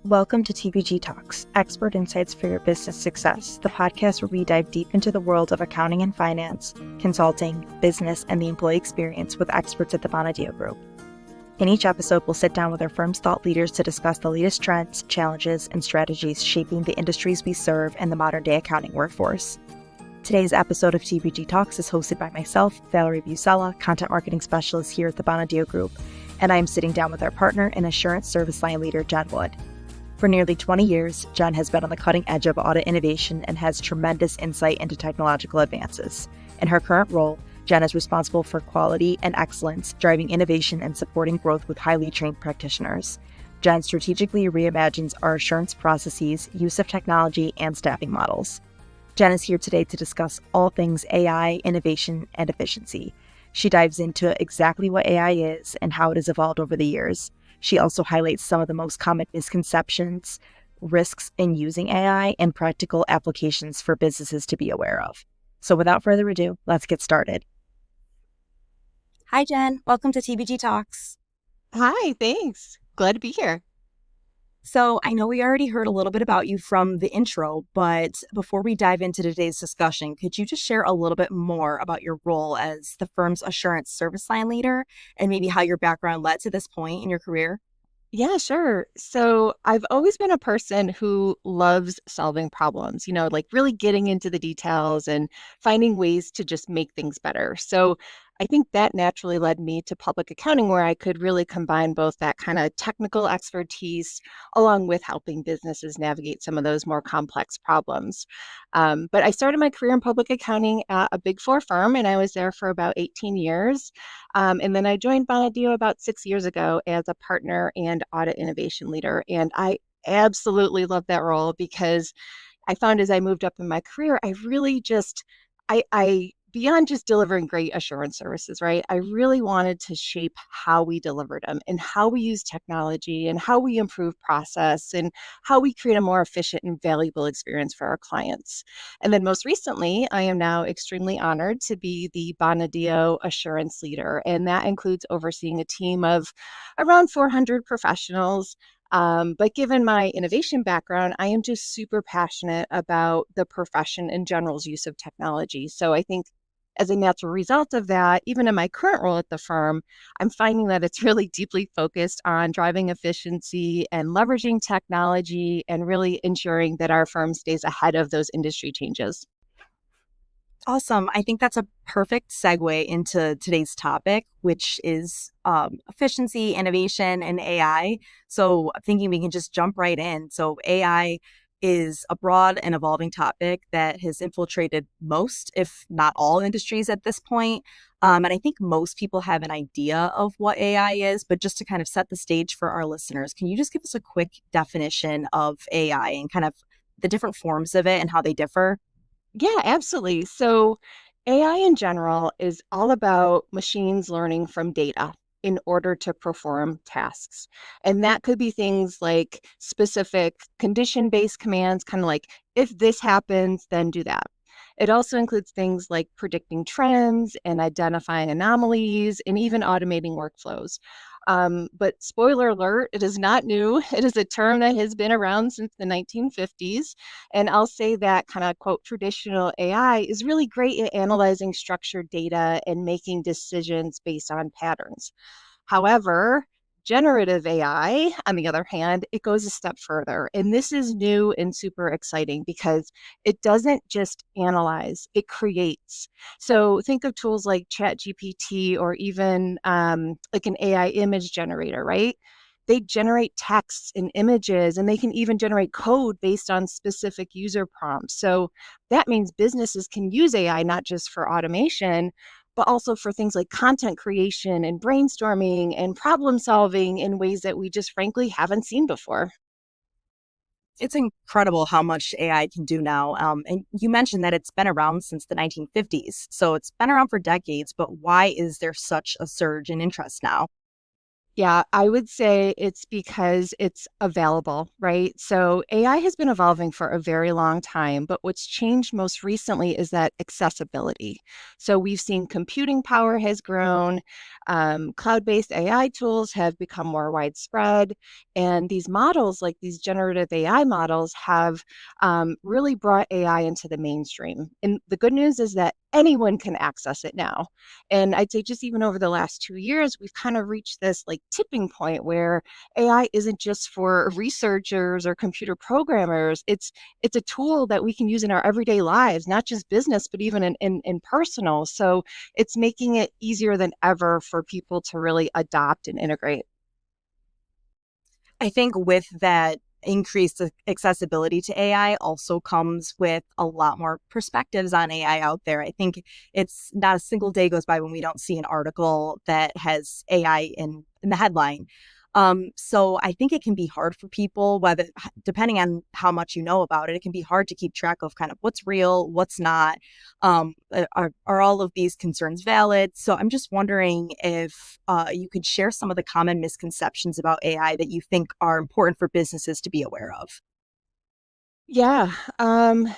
Welcome to TBG Talks, Expert Insights for Your Business Success, the podcast where we dive deep into the world of accounting and finance, consulting, business, and the employee experience with experts at the Bonadio Group. In each episode, we'll sit down with our firm's thought leaders to discuss the latest trends, challenges, and strategies shaping the industries we serve and the modern-day accounting workforce. Today's episode of TBG Talks is hosted by myself, Valerie Busella, Content Marketing Specialist here at the Bonadio Group, and I am sitting down with our partner and Assurance Service Line Leader, Jen Wood. For nearly 20 years, Jen has been on the cutting edge of audit innovation and has tremendous insight into technological advances. In her current role, Jen is responsible for quality and excellence, driving innovation and supporting growth with highly trained practitioners. Jen strategically reimagines our assurance processes, use of technology, and staffing models. Jen is here today to discuss all things AI, innovation, and efficiency. She dives into exactly what AI is and how it has evolved over the years. She also highlights some of the most common misconceptions, risks in using AI, and practical applications for businesses to be aware of. So without further ado, let's get started. Hi, Jen. Welcome to TBG Talks. Hi, thanks. Glad to be here. So I know we already heard a little bit about you from the intro, but before we dive into today's discussion, could you just share a little bit more about your role as the firm's Assurance Service Line Leader and maybe how your background led to this point in your career? Yeah, sure. So I've always been a person who loves solving problems, like really getting into the details and finding ways to just make things better. So I think that naturally led me to public accounting, where I could really combine both that kind of technical expertise along with helping businesses navigate some of those more complex problems. But I started my career in public accounting at a Big Four firm, and I was there for about 18 years. And then I joined Bonadio about 6 years ago as a partner and audit innovation leader. And I absolutely love that role because I found as I moved up in my career, I really just, I beyond just delivering great assurance services, right? I really wanted to shape how we delivered them and how we use technology and how we improve process and how we create a more efficient and valuable experience for our clients. And then most recently, I am now extremely honored to be the Bonadio Assurance Leader, and that includes overseeing a team of around 400 professionals. But given my innovation background, I am just super passionate about the profession in general's use of technology. So I think as a natural result of that, even in my current role at the firm, I'm finding that it's really deeply focused on driving efficiency and leveraging technology and really ensuring that our firm stays ahead of those industry changes. Awesome. I think that's a perfect segue into today's topic, which is efficiency, innovation, and AI. So I'm thinking we can just jump right in. So AI is a broad and evolving topic that has infiltrated most, if not all, industries at this point. And I think most people have an idea of what AI is, but just to kind of set the stage for our listeners, can you just give us a quick definition of AI and kind of the different forms of it and how they differ? Yeah, absolutely. So AI in general is all about machines learning from data in order to perform tasks. And that could be things like specific condition-based commands, kind of like, if this happens, then do that. It also includes things like predicting trends and identifying anomalies and even automating workflows. But spoiler alert, it is not new. It is a term that has been around since the 1950s. And I'll say that kind of quote, traditional AI is really great at analyzing structured data and making decisions based on patterns. However, generative AI, on the other hand, it goes a step further. And this is new and super exciting because it doesn't just analyze, it creates. So think of tools like ChatGPT or even like an AI image generator, right? They generate texts and images, and they can even generate code based on specific user prompts. So that means businesses can use AI not just for automation, but also for things like content creation and brainstorming and problem solving in ways that we just frankly haven't seen before. It's incredible how much AI can do now. And you mentioned that it's been around since the 1950s. So it's been around for decades, but why is there such a surge in interest now? Yeah, I would say it's because it's available, right? So AI has been evolving for a very long time, but what's changed most recently is that accessibility. So we've seen computing power has grown, cloud-based AI tools have become more widespread, and these models, like these generative AI models, have really brought AI into the mainstream. And the good news is that anyone can access it now. And I'd say just even over the last 2 years, we've kind of reached this like tipping point where AI isn't just for researchers or computer programmers. It's a tool that we can use in our everyday lives, not just business, but even in personal. So it's making it easier than ever for people to really adopt and integrate. I think with that increased accessibility to AI also comes with a lot more perspectives on AI out there. I think it's not a single day goes by when we don't see an article that has AI in the headline. So I think it can be hard for people, whether depending on how much you know about it, it can be hard to keep track of kind of what's real, what's not. Are all of these concerns valid? So I'm just wondering if you could share some of the common misconceptions about AI that you think are important for businesses to be aware of. Yeah.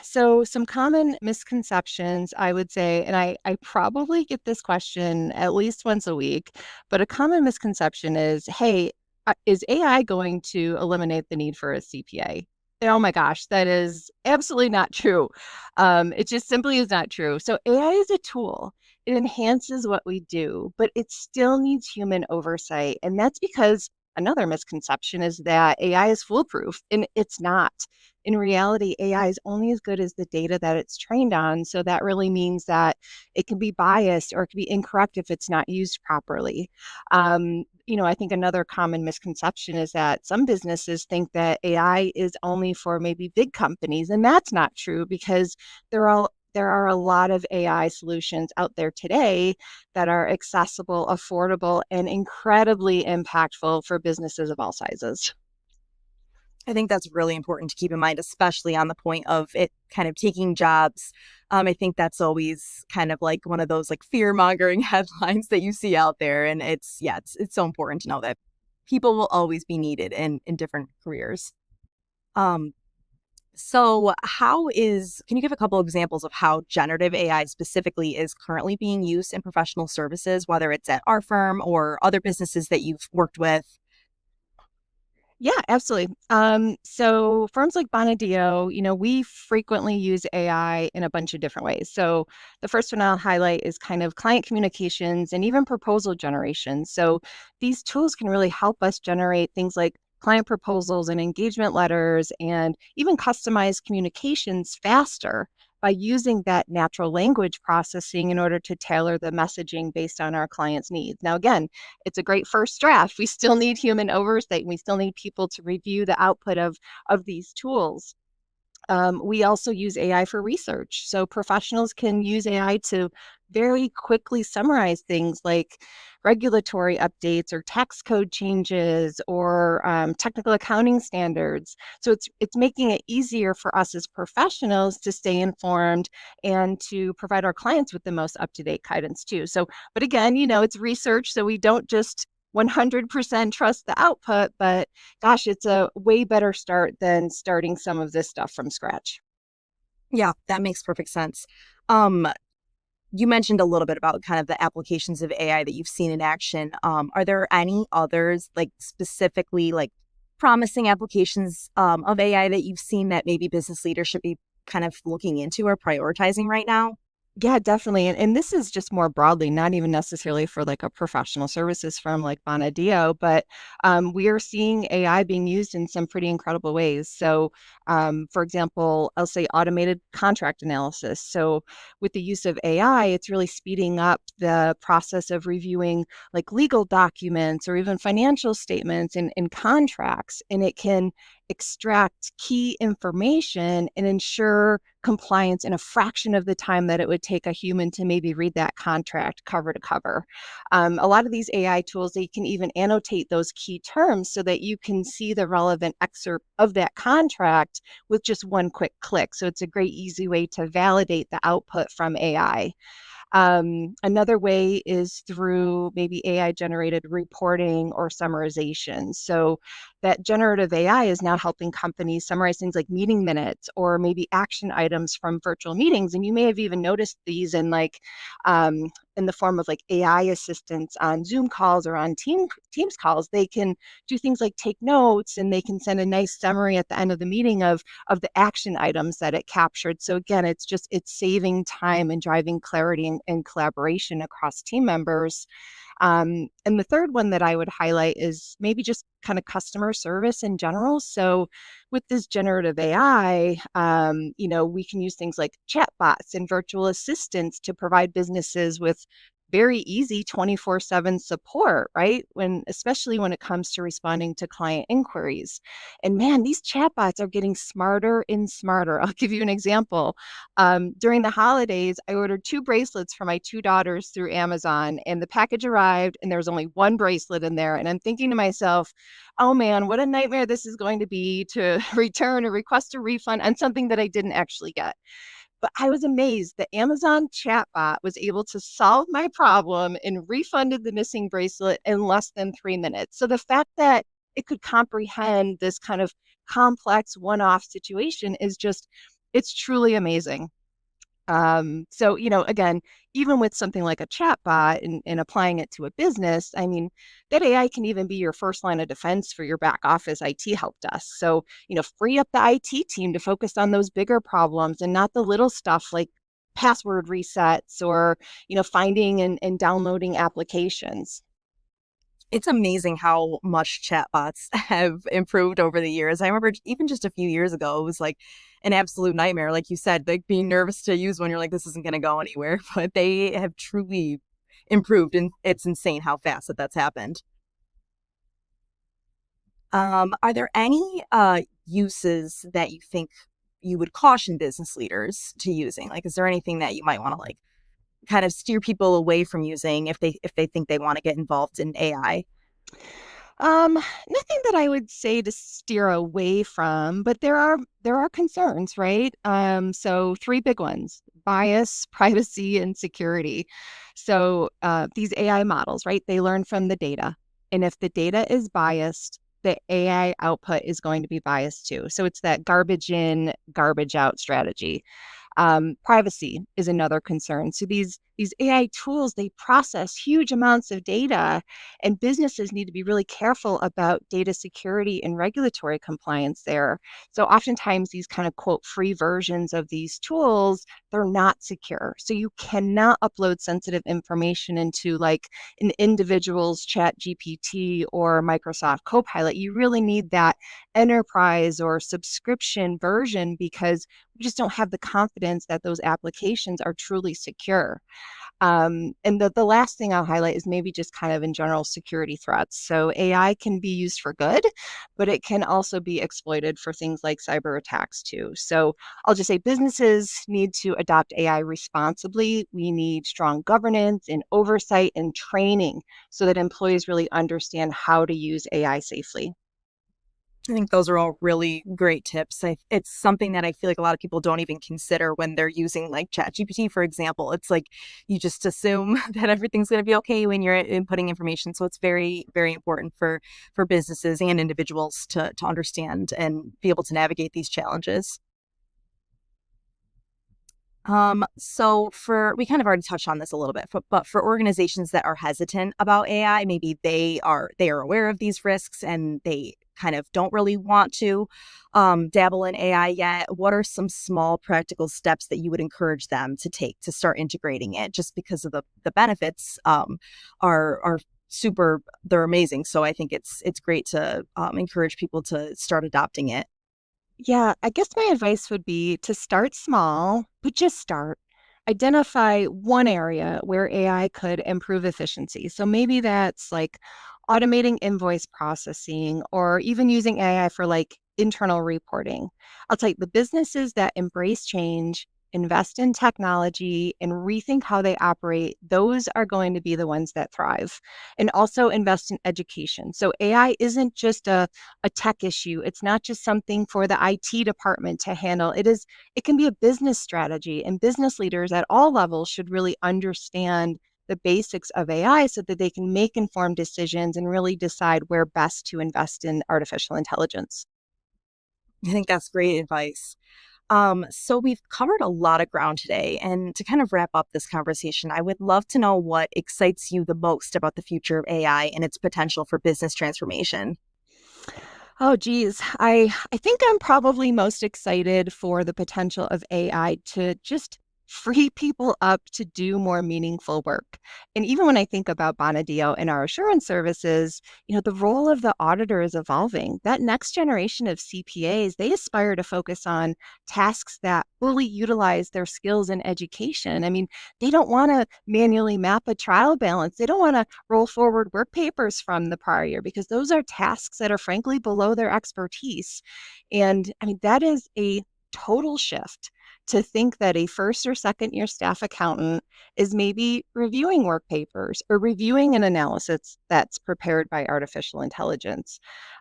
So some common misconceptions, I would say, and I probably get this question at least once a week, but a common misconception is, hey, is AI going to eliminate the need for a CPA? And oh my gosh, that is absolutely not true. It just simply is not true. So AI is a tool. It enhances what we do, but it still needs human oversight. And that's because another misconception is that AI is foolproof, and it's not. In reality, AI is only as good as the data that it's trained on. So that really means that it can be biased or it can be incorrect if it's not used properly. I think another common misconception is that some businesses think that AI is only for maybe big companies, and that's not true because there are a lot of AI solutions out there today that are accessible, affordable, and incredibly impactful for businesses of all sizes. I think that's really important to keep in mind, especially on the point of it kind of taking jobs. I think that's always kind of like one of those like fear mongering headlines that you see out there. And it's so important to know that people will always be needed in different careers. Um, so can you give a couple examples of how generative AI specifically is currently being used in professional services, whether it's at our firm or other businesses that you've worked with? Yeah, absolutely. So firms like Bonadio, we frequently use AI in a bunch of different ways. So the first one I'll highlight is kind of client communications and even proposal generation. So these tools can really help us generate things like client proposals and engagement letters and even customize communications faster by using that natural language processing in order to tailor the messaging based on our clients' needs. Now, again, it's a great first draft. We still need human oversight. We still need people to review the output of these tools. We also use AI for research. So professionals can use AI to very quickly summarize things like regulatory updates or tax code changes or technical accounting standards. So it's making it easier for us as professionals to stay informed and to provide our clients with the most up-to-date guidance too. So, but again, it's research, so we don't just 100% trust the output, but gosh, it's a way better start than starting some of this stuff from scratch. Yeah, that makes perfect sense. Um, You mentioned a little bit about kind of the applications of AI that you've seen in action. Are there any others, like specifically like promising applications of AI that you've seen that maybe business leaders should be kind of looking into or prioritizing right now? Yeah, definitely. And this is just more broadly, not even necessarily for like a professional services firm like Bonadio, but we are seeing AI being used in some pretty incredible ways. So, for example, I'll say automated contract analysis. So, with the use of AI, it's really speeding up the process of reviewing like legal documents or even financial statements and contracts. And it can extract key information and ensure compliance in a fraction of the time that it would take a human to maybe read that contract cover to cover. A lot of these AI tools, they can even annotate those key terms so that you can see the relevant excerpt of that contract with just one quick click. So it's a great, easy way to validate the output from AI. Another way is through maybe AI generated reporting or summarization. So that generative AI is now helping companies summarize things like meeting minutes or maybe action items from virtual meetings. And you may have even noticed these in the form of like AI assistants on Zoom calls or on Teams calls. They can do things like take notes, and they can send a nice summary at the end of the meeting of the action items that it captured. So again, it's saving time and driving clarity and collaboration across team members. And the third one that I would highlight is maybe just kind of customer service in general. So with this generative AI, we can use things like chatbots and virtual assistants to provide businesses with very easy 24/7 support, right? Especially when it comes to responding to client inquiries. And man, these chatbots are getting smarter and smarter. I'll give you an example. During the holidays, I ordered two bracelets for my two daughters through Amazon, and the package arrived, and there was only one bracelet in there. And I'm thinking to myself, oh man, what a nightmare this is going to be to return or request a refund on something that I didn't actually get. But I was amazed that Amazon chatbot was able to solve my problem and refunded the missing bracelet in less than 3 minutes. So the fact that it could comprehend this kind of complex one-off situation it's truly amazing. So, again, even with something like a chatbot and applying it to a business, I mean, that AI can even be your first line of defense for your back office IT help desk. So, free up the IT team to focus on those bigger problems and not the little stuff like password resets or, finding and downloading applications. It's amazing how much chatbots have improved over the years. I remember even just a few years ago, it was like an absolute nightmare. Like you said, like being nervous to use one, you're like, this isn't going to go anywhere. But they have truly improved, and it's insane how fast that's happened. Are there any uses that you think you would caution business leaders to using? Like, is there anything that you might want to like kind of steer people away from using if they think they want to get involved in AI? Nothing that I would say to steer away from, but there are concerns, right? So three big ones: bias, privacy, and security. So these AI models, right? They learn from the data, and if the data is biased, the AI output is going to be biased too. So it's that garbage in, garbage out strategy. Privacy is another concern. So these AI tools, they process huge amounts of data, and businesses need to be really careful about data security and regulatory compliance there. So oftentimes these kind of quote free versions of these tools, they're not secure. So you cannot upload sensitive information into like an individual's chat GPT or Microsoft Copilot. You really need that enterprise or subscription version because we just don't have the confidence that those applications are truly secure. And the last thing I'll highlight is maybe just kind of in general security threats. So AI can be used for good, but it can also be exploited for things like cyber attacks too. So I'll just say businesses need to adopt AI responsibly. We need strong governance and oversight and training so that employees really understand how to use AI safely. I think those are all really great tips. It's something that I feel like a lot of people don't even consider when they're using like ChatGPT, for example. It's like you just assume that everything's going to be okay when you're inputting information. So it's very, very important for businesses and individuals to understand and be able to navigate these challenges. We kind of already touched on this a little bit, but for organizations that are hesitant about AI, maybe they are aware of these risks and they kind of don't really want to dabble in AI yet. What are some small practical steps that you would encourage them to take to start integrating it? Just because of the benefits are super, they're amazing. So I think it's great to encourage people to start adopting it. Yeah, I guess my advice would be to start small, but just start. Identify one area where AI could improve efficiency. So maybe that's like automating invoice processing or even using AI for like internal reporting. I'll tell you, the businesses that embrace change invest in technology, and rethink how they operate, those are going to be the ones that thrive. And also invest in education. So AI isn't just a tech issue. It's not just something for the IT department to handle. It can be a business strategy, and business leaders at all levels should really understand the basics of AI so that they can make informed decisions and really decide where best to invest in artificial intelligence. I think that's great advice. So we've covered a lot of ground today. And to kind of wrap up this conversation, I would love to know what excites you the most about the future of AI and its potential for business transformation. Oh, geez. I think I'm probably most excited for the potential of AI to just free people up to do more meaningful work. And even when I think about Bonadio and our assurance services, the role of the auditor is evolving. That next generation of CPAs, they aspire to focus on tasks that fully utilize their skills in education. I mean, they don't want to manually map a trial balance. They don't want to roll forward work papers from the prior year because those are tasks that are frankly below their expertise. And I mean, that is a total shift to think that a first or second year staff accountant is maybe reviewing work papers or reviewing an analysis that's prepared by artificial intelligence.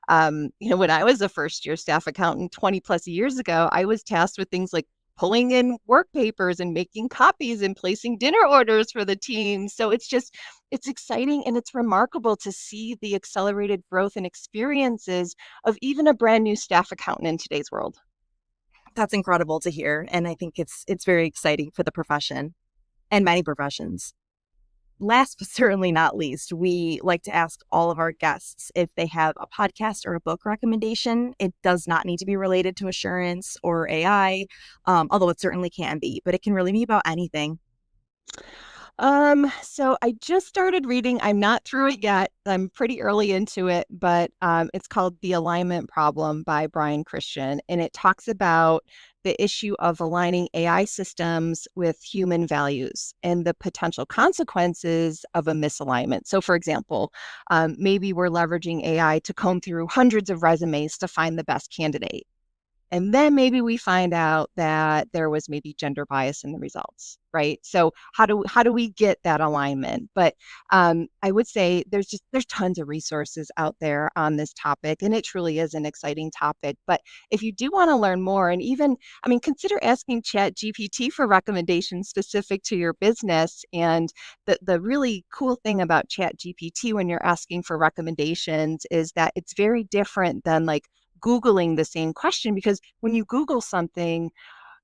When I was a first year staff accountant 20 plus years ago, I was tasked with things like pulling in work papers and making copies and placing dinner orders for the team. So it's exciting and it's remarkable to see the accelerated growth and experiences of even a brand new staff accountant in today's world. That's incredible to hear. And I think it's very exciting for the profession and many professions. Last but certainly not least, we like to ask all of our guests if they have a podcast or a book recommendation. It does not need to be related to assurance or AI, although it certainly can be, but it can really be about anything. So I just started reading. I'm not through it yet. I'm pretty early into it, but it's called The Alignment Problem by Brian Christian, and it talks about the issue of aligning AI systems with human values and the potential consequences of a misalignment. So, for example, maybe we're leveraging AI to comb through hundreds of resumes to find the best candidate. And then maybe we find out that there was maybe gender bias in the results, right? So how do we get that alignment? But I would say there's tons of resources out there on this topic, and it truly is an exciting topic. But if you do want to learn more, and even consider asking Chat GPT for recommendations specific to your business. And the really cool thing about Chat GPT when you're asking for recommendations is that it's very different than like Googling the same question, because when you Google something,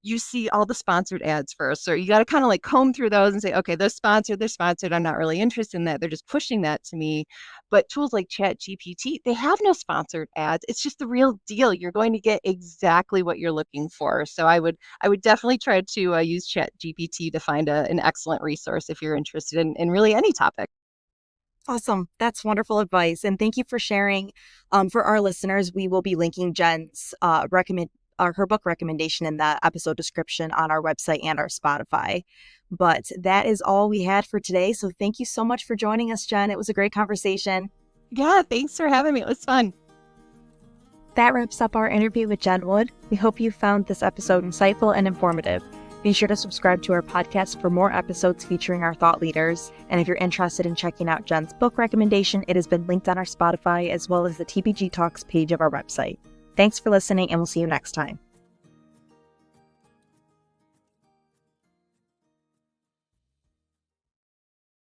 you see all the sponsored ads first. So you got to kind of like comb through those and say, okay, they're sponsored. I'm not really interested in that. They're just pushing that to me. But tools like Chat GPT, they have no sponsored ads. It's just the real deal. You're going to get exactly what you're looking for. So I would definitely try to use Chat GPT to find an excellent resource if you're interested in really any topic. Awesome. That's wonderful advice. And thank you for sharing. For our listeners, we will be linking Jen's her book recommendation in the episode description on our website and our Spotify. But that is all we had for today. So thank you so much for joining us, Jen. It was a great conversation. Yeah, thanks for having me. It was fun. That wraps up our interview with Jen Wood. We hope you found this episode insightful and informative. Be sure to subscribe to our podcast for more episodes featuring our thought leaders. And if you're interested in checking out Jen's book recommendation, it has been linked on our Spotify as well as the TBG Talks page of our website. Thanks for listening, and we'll see you next time.